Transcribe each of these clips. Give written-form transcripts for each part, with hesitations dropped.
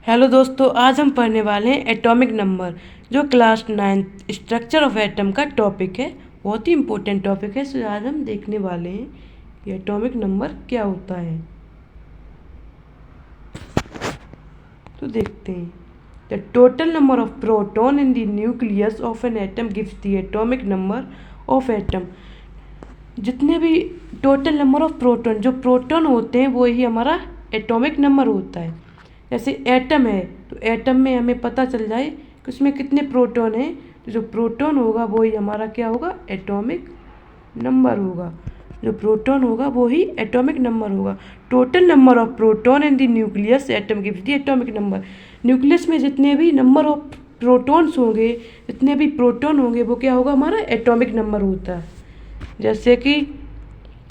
Hello दोस्तों, आज हम पढ़ने वाले हैं एटॉमिक नंबर, जो क्लास 9 स्ट्रक्चर ऑफ एटम का टॉपिक है। बहुत ही इम्पोर्टेंट टॉपिक है। सो आज हम देखने वाले हैं कि एटॉमिक नंबर क्या होता है। तो देखते हैं। The total number of proton in the nucleus of an atom gives the atomic number of atom. जितने भी टोटल नंबर ऑफ प्रोटॉन, जो प्रोटॉन होते हैं वो ही हमारा एटॉमिक नंबर होता है। जैसे एटम है तो एटम में हमें पता चल जाए कि उसमें कितने प्रोटॉन हैं, तो जो प्रोटॉन होगा वो ही हमारा क्या होगा, एटॉमिक नंबर होगा। जो प्रोटॉन होगा वो ही एटॉमिक नंबर होगा। Total number of proton in the nucleus atom gives the atomic number. Nucleus में जितने भी नंबर ऑफ प्रोटॉन्स होंगे, जितने भी प्रोटॉन होंगे, वो क्या होगा, हमारा एटॉमिक नंबर होता है। जैसे कि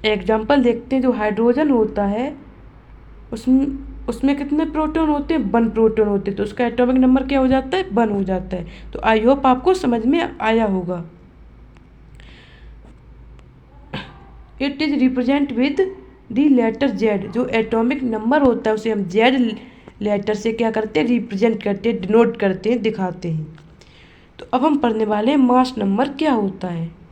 एग्जाम्पल देखते हैं, जो हाइड्रोजन होता है उसमें कितने प्रोटॉन होते हैं, 1 प्रोटॉन होते हैं, तो उसका एटॉमिक नंबर क्या हो जाता है, 1 हो जाता है। तो आई होप आपको समझ में आया होगा। It is represent with the letter Z. जो एटॉमिक नंबर होता है उसे हम जेड लेटर से क्या करते हैं, रिप्रेजेंट करते हैं, डिनोट करते हैं, दिखाते हैं। तो अब हम पढ़ने वाले हैं मास नंबर क्या होता है।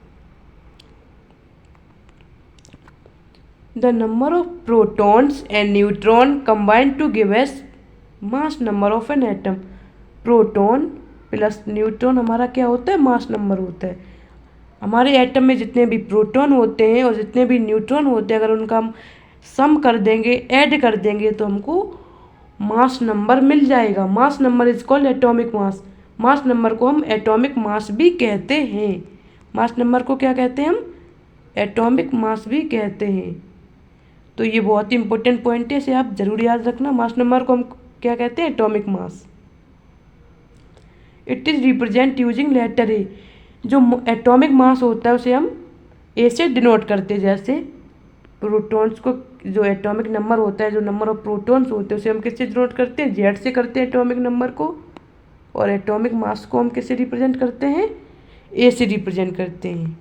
The number of protons and neutrons combine to give us mass number of an atom. Proton plus neutron हमारा क्या होता है, मास नंबर होता है। हमारे एटम में जितने भी प्रोटॉन होते हैं और जितने भी न्यूट्रॉन होते हैं, अगर उनका हम सम कर देंगे, ऐड कर देंगे, तो हमको मास नंबर मिल जाएगा। Mass number is called atomic mass. Mass number को हम एटॉमिक मास भी कहते हैं। मास नंबर को क्या कहते हैं हम, एटॉमिक मास भी कहते हैं। तो ये बहुत ही इंपॉर्टेंट पॉइंट है, इसे आप जरूर याद रखना। मास नंबर को हम क्या कहते हैं, atomic mass. It is represent using letter A. जो एटॉमिक मास होता है उसे हम ए से डिनोट करते हैं। जैसे प्रोटॉन्स को, जो एटॉमिक नंबर होता है, जो नंबर ऑफ प्रोटॉन्स होते हैं, उसे हम किससे डिनोट करते हैं, जेड से करते हैं एटॉमिक नंबर को। और एटॉमिक मास को हम किससे रिप्रेजेंट करते हैं, ए से रिप्रेजेंट करते हैं।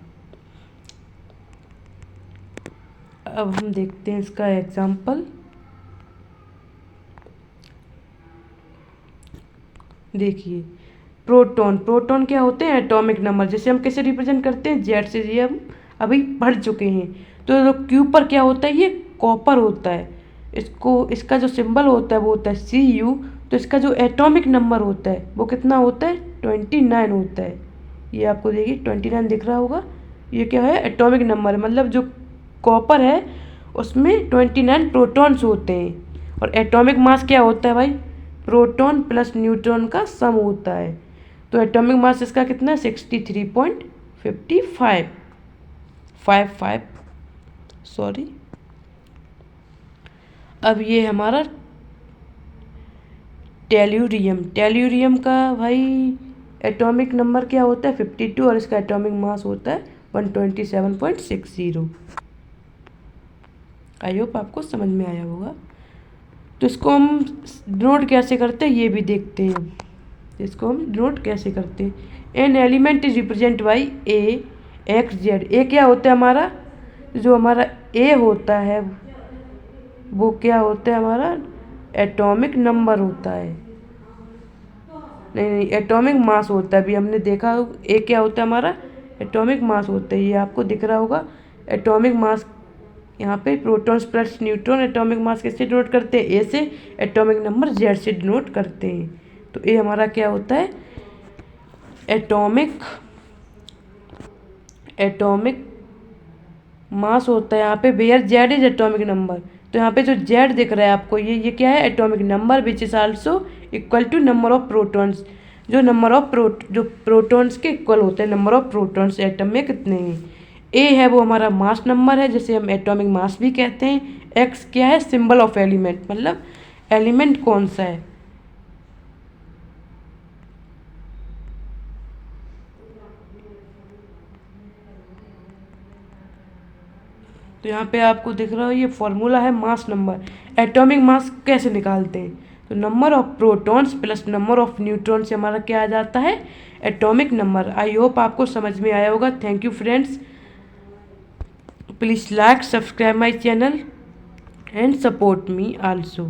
अब हम देखते हैं इसका एग्जाम्पल। देखिए, प्रोटॉन, प्रोटॉन क्या होते हैं, एटॉमिक नंबर, जैसे हम कैसे रिप्रेजेंट करते हैं, जेड से। ये हम अभी पढ़ चुके हैं। तो क्यू पर क्या होता है, ये कॉपर होता है। इसका जो सिंबल होता है वो होता है Cu। तो इसका जो एटॉमिक नंबर होता है वो कितना होता है, 29 होता है। ये आपको देखिए 29 दिख रहा होगा। ये क्या है, एटॉमिक नंबर है। मतलब जो कॉपर है उसमें 29 प्रोटॉन्स होते हैं। और एटॉमिक मास क्या होता है भाई, प्रोटॉन प्लस न्यूट्रॉन का सम होता है। तो एटॉमिक मास इसका कितना है, 63.55 सॉरी। अब ये हमारा टेल्यूरियम। टेल्यूरियम का भाई एटॉमिक नंबर क्या होता है, 52, और इसका एटॉमिक मास होता है 127.60। आई होप आपको समझ में आया होगा। तो इसको हम डिनोट कैसे करते हैं ये भी देखते हैं। इसको हम डिनोट कैसे करते हैं। An element is represent by a X Z. A क्या होता है हमारा, जो हमारा ए होता है वो क्या होता है, हमारा एटॉमिक नंबर होता है। नहीं, एटॉमिक मास होता है। अभी हमने देखा ए क्या होता है, हमारा एटॉमिक मास होता है। ये आपको दिख रहा होगा एटॉमिक मास। यहाँ पे protons plus neutron atomic mass किससे डिनोट करते हैं, ए से। एटॉमिक नंबर जेड से डिनोट करते हैं। तो ए हमारा क्या होता है, एटॉमिक मास होता है। यहाँ पे where Z is atomic number. तो यहाँ पे जो जेड दिख रहा है आपको, ये क्या है, atomic number which is also equal to number of protons. जो नंबर ऑफ जो प्रोटॉन्स के इक्वल होते हैं, नंबर ऑफ प्रोटॉन्स एटम में कितने हैं। ए है वो हमारा मास नंबर है, जिसे हम एटॉमिक मास भी कहते हैं। एक्स क्या है, सिंबल ऑफ एलिमेंट, मतलब एलिमेंट कौन सा है। तो यहाँ पे आपको दिख रहा है ये फॉर्मूला है मास नंबर। एटॉमिक मास कैसे निकालते हैं, तो number of protons plus number of neutron से हमारा क्या आ जाता है, एटॉमिक नंबर। आई होप आपको समझ में आया होगा। Thank you friends. Please like, subscribe my channel and support me also.